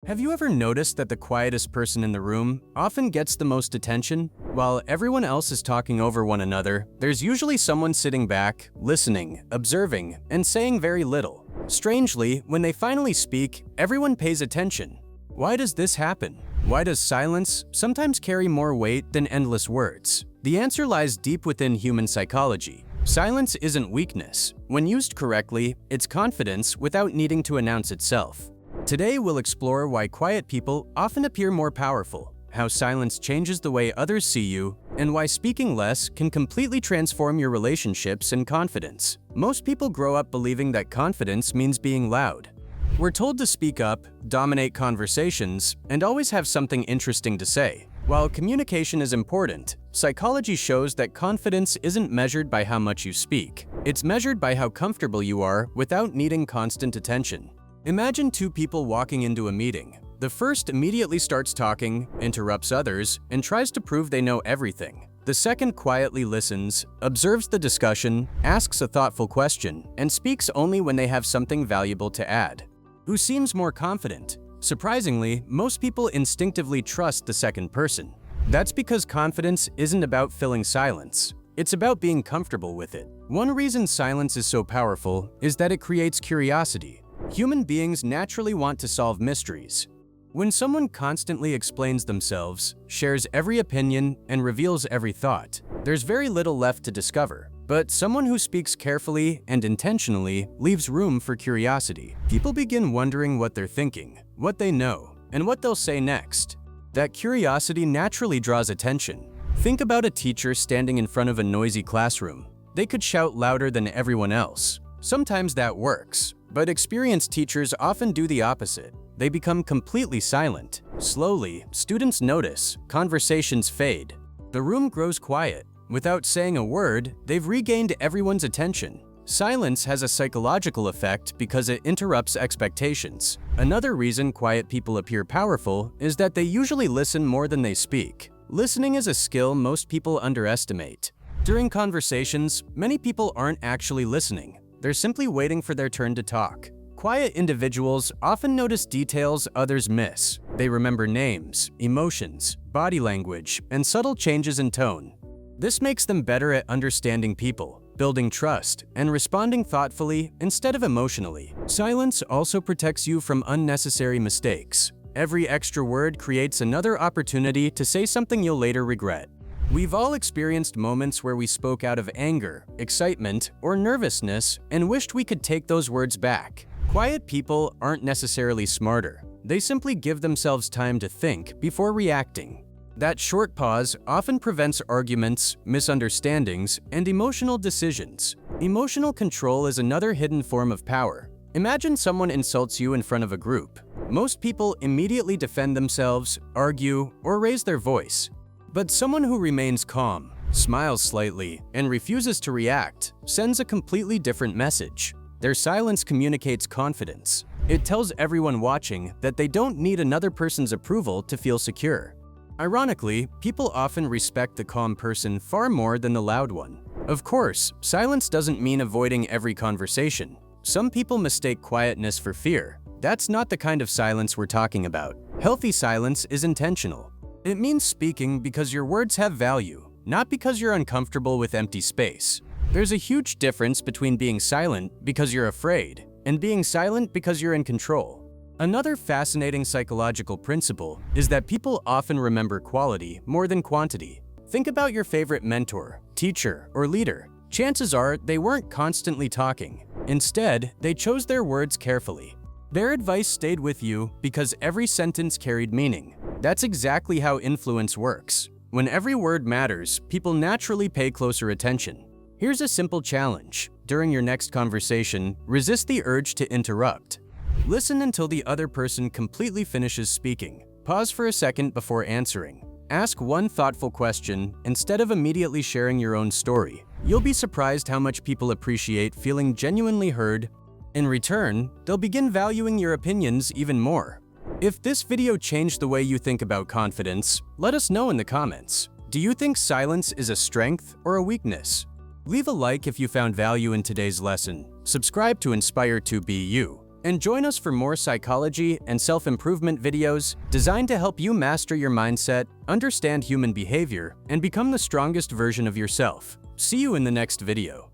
Have you ever noticed that the quietest person in the room often gets the most attention? While everyone else is talking over one another, there's usually someone sitting back, listening, observing, and saying very little. Strangely, when they finally speak, everyone pays attention. Why does this happen? Why does silence sometimes carry more weight than endless words? The answer lies deep within human psychology. Silence isn't weakness. When used correctly, it's confidence without needing to announce itself. Today, we'll explore why quiet people often appear more powerful, how silence changes the way others see you, and why speaking less can completely transform your relationships and confidence. Most people grow up believing that confidence means being loud. We're told to speak up, dominate conversations, and always have something interesting to say. While communication is important, psychology shows that confidence isn't measured by how much you speak. It's measured by how comfortable you are without needing constant attention. Imagine two people walking into a meeting. The first immediately starts talking, interrupts others, and tries to prove they know everything. The second quietly listens, observes the discussion, asks a thoughtful question, and speaks only when they have something valuable to add. Who seems more confident? Surprisingly, most people instinctively trust the second person. That's because confidence isn't about filling silence. It's about being comfortable with it. One reason silence is so powerful is that it creates curiosity. Human beings naturally want to solve mysteries. When someone constantly explains themselves, shares every opinion, and reveals every thought, there's very little left to discover. But someone who speaks carefully and intentionally leaves room for curiosity. People begin wondering what they're thinking, what they know, and what they'll say next. That curiosity naturally draws attention. Think about a teacher standing in front of a noisy classroom. They could shout louder than everyone else. Sometimes that works, but experienced teachers often do the opposite. They become completely silent. Slowly, students notice, conversations fade. The room grows quiet. Without saying a word, they've regained everyone's attention. Silence has a psychological effect because it interrupts expectations. Another reason quiet people appear powerful is that they usually listen more than they speak. Listening is a skill most people underestimate. During conversations, many people aren't actually listening. They're simply waiting for their turn to talk. Quiet individuals often notice details others miss. They remember names, emotions, body language, and subtle changes in tone. This makes them better at understanding people, building trust, and responding thoughtfully instead of emotionally. Silence also protects you from unnecessary mistakes. Every extra word creates another opportunity to say something you'll later regret. We've all experienced moments where we spoke out of anger, excitement, or nervousness and wished we could take those words back. Quiet people aren't necessarily smarter. They simply give themselves time to think before reacting. That short pause often prevents arguments, misunderstandings, and emotional decisions. Emotional control is another hidden form of power. Imagine someone insults you in front of a group. Most people immediately defend themselves, argue, or raise their voice. But someone who remains calm, smiles slightly, and refuses to react sends a completely different message. Their silence communicates confidence. It tells everyone watching that they don't need another person's approval to feel secure. Ironically, people often respect the calm person far more than the loud one. Of course, silence doesn't mean avoiding every conversation. Some people mistake quietness for fear. That's not the kind of silence we're talking about. Healthy silence is intentional. It means speaking because your words have value, not because you're uncomfortable with empty space. There's a huge difference between being silent because you're afraid and being silent because you're in control. Another fascinating psychological principle is that people often remember quality more than quantity. Think about your favorite mentor, teacher, or leader. Chances are they weren't constantly talking. Instead, they chose their words carefully. Their advice stayed with you because every sentence carried meaning. That's exactly how influence works. When every word matters, people naturally pay closer attention. Here's a simple challenge. During your next conversation, resist the urge to interrupt. Listen until the other person completely finishes speaking. Pause for a second before answering. Ask one thoughtful question instead of immediately sharing your own story. You'll be surprised how much people appreciate feeling genuinely heard. In return, they'll begin valuing your opinions even more. If this video changed the way you think about confidence, let us know in the comments. Do you think silence is a strength or a weakness? Leave a like if you found value in today's lesson. Subscribe to Inspire to Be You. and join us for more psychology and self-improvement videos designed to help you master your mindset, understand human behavior, and become the strongest version of yourself. See you in the next video.